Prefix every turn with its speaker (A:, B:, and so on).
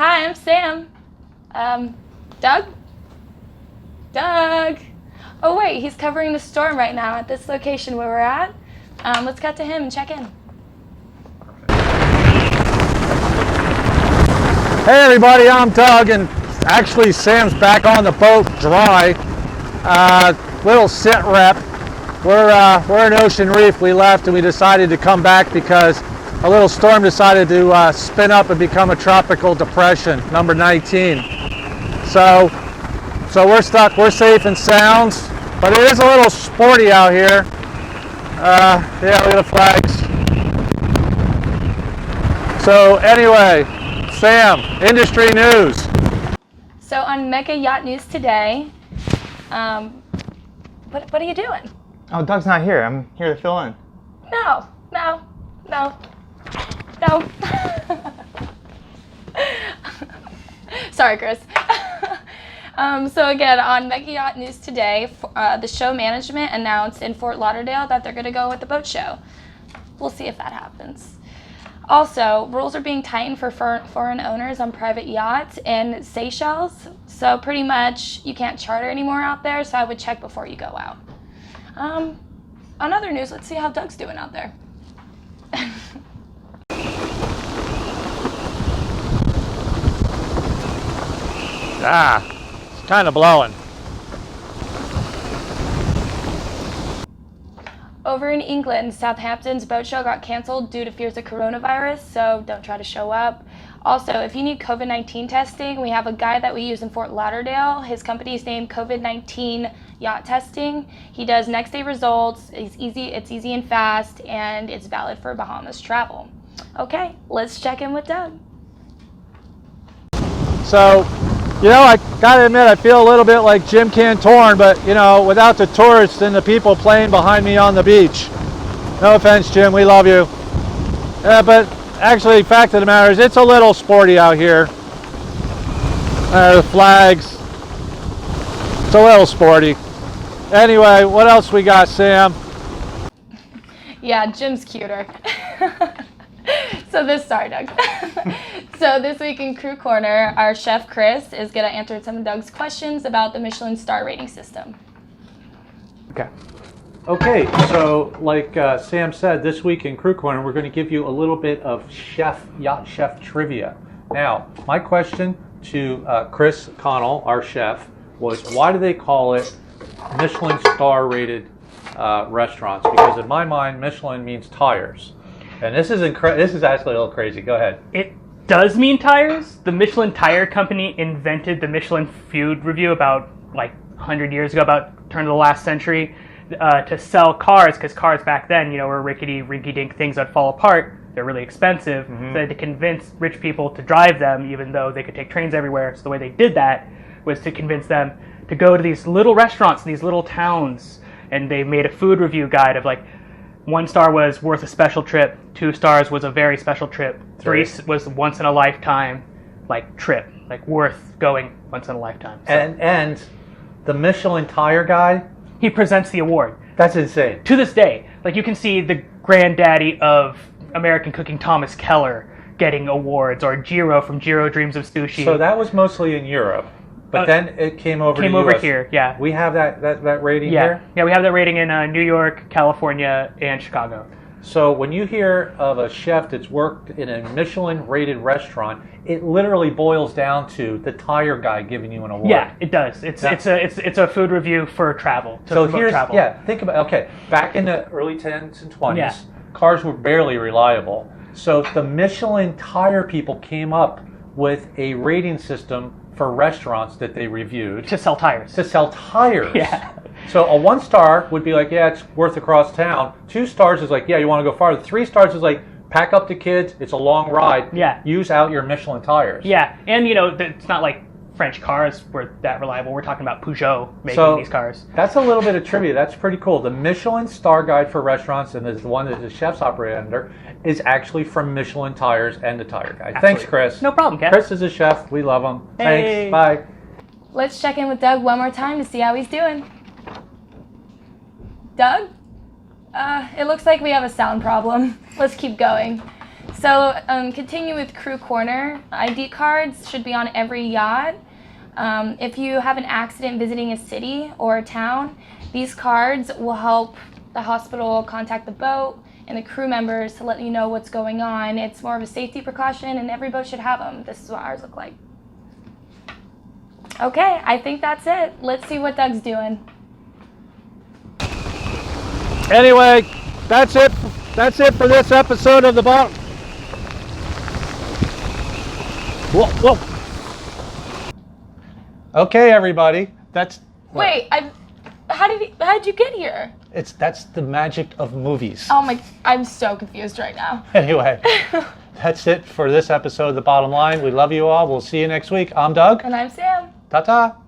A: Hi, I'm Sam. Doug? Doug! Oh wait, he's covering the storm right now at this location where we're at. Let's cut to him and check in.
B: Hey everybody, I'm Doug, and actually Sam's back on the boat dry. Little sit rep. We're in Ocean Reef. We left and we decided to come back because a little storm decided to spin up and become a tropical depression, number 19. So we're stuck. We're safe and sound, but it is a little sporty out here. Yeah, look at the flags. So anyway, Sam, industry news.
A: So on Mega Yacht News today, what are you doing?
C: Oh, Doug's not here. I'm here to fill in.
A: No. Sorry, Chris. So again, on Mega Yacht News today, the show management announced in Fort Lauderdale that they're going to go with the boat show. We'll see if that happens. Also, rules are being tightened for foreign owners on private yachts in Seychelles. So pretty much you can't charter anymore out there, so I would check before you go out. On other news, let's see how Doug's doing out there.
B: It's kind of blowing.
A: Over in England, Southampton's boat show got canceled due to fears of coronavirus, so don't try to show up. Also, if you need COVID-19 testing, we have a guy that we use in Fort Lauderdale. His company is named COVID-19 Yacht Testing. He does next day results. It's easy and fast, and it's valid for Bahamas travel. Okay, let's check in with Doug.
B: So, I gotta admit, I feel a little bit like Jim Cantorn, but without the tourists and the people playing behind me on the beach. No offense, Jim, we love you. But actually, fact of the matter is, it's a little sporty out here. The flags. It's a little sporty. Anyway, what else we got, Sam?
A: Yeah, Jim's cuter. So this week in Crew Corner, our chef Chris is going to answer some of Doug's questions about the Michelin star rating system.
B: Okay, so like Sam said, this week in Crew Corner, we're going to give you a little bit of yacht chef trivia. Now, my question to Chris Connell, our chef, was why do they call it Michelin star rated restaurants? Because in my mind, Michelin means tires. And this is actually a little crazy. Go ahead.
D: It does mean tires. The Michelin Tire Company invented the Michelin Food Review about 100 years ago, about turn of the last century, to sell cars, because cars back then, were rickety, rinky-dink things that fall apart. They're really expensive. Mm-hmm. So they had to convince rich people to drive them, even though they could take trains everywhere. So the way they did that was to convince them to go to these little restaurants, these little towns, and they made a food review guide of 1 star was worth a special trip, 2 stars was a very special trip, 3 was once in a lifetime trip, worth going once in a lifetime. So,
B: and the Michelin Tire Guy,
D: he presents the award.
B: That's insane.
D: To this day, you can see the granddaddy of American cooking, Thomas Keller, getting awards, or Jiro from Jiro Dreams of Sushi.
B: So that was mostly in Europe. But then it came over
D: here, yeah.
B: We have that rating here?
D: Yeah, we have that rating in New York, California, and Chicago.
B: So when you hear of a chef that's worked in a Michelin-rated restaurant, it literally boils down to the tire guy giving you an award.
D: Yeah, it does. It's a food review for travel.
B: Think about, back in the early 10s and 20s, cars were barely reliable. So the Michelin tire people came up with a rating system for restaurants that they reviewed.
D: To sell tires.
B: Yeah. So a 1 star would be it's worth across town. 2 stars is you want to go farther. 3 stars is pack up the kids, it's a long ride.
D: Yeah.
B: Use out your Michelin tires.
D: Yeah, and it's not French cars were that reliable. We're talking about Peugeot making these cars.
B: That's a little bit of trivia. That's pretty cool. The Michelin Star Guide for Restaurants, and the one that the chefs operate under, is actually from Michelin Tires and the Tire Guide. Absolutely. Thanks, Chris.
D: No problem, Ken.
B: Chris is a chef. We love him.
D: Hey.
B: Thanks. Bye.
A: Let's check in with Doug one more time to see how he's doing. Doug? It looks like we have a sound problem. Let's keep going. So continue with Crew Corner. ID cards should be on every yacht. If you have an accident visiting a city or a town, these cards will help the hospital contact the boat and the crew members to let you know what's going on. It's more of a safety precaution, and every boat should have them. This is what ours look like. Okay, I think that's it. Let's see what Doug's doing.
B: Anyway, that's it. That's it for this episode of the bottom. Whoa.
C: Okay, everybody.
A: Wait, how did you get here?
C: That's the magic of movies.
A: Oh my, I'm so confused right now.
C: Anyway, that's it for this episode of The Bottom Line. We love you all. We'll see you next week. I'm Doug.
A: And I'm Sam.
C: Ta-ta.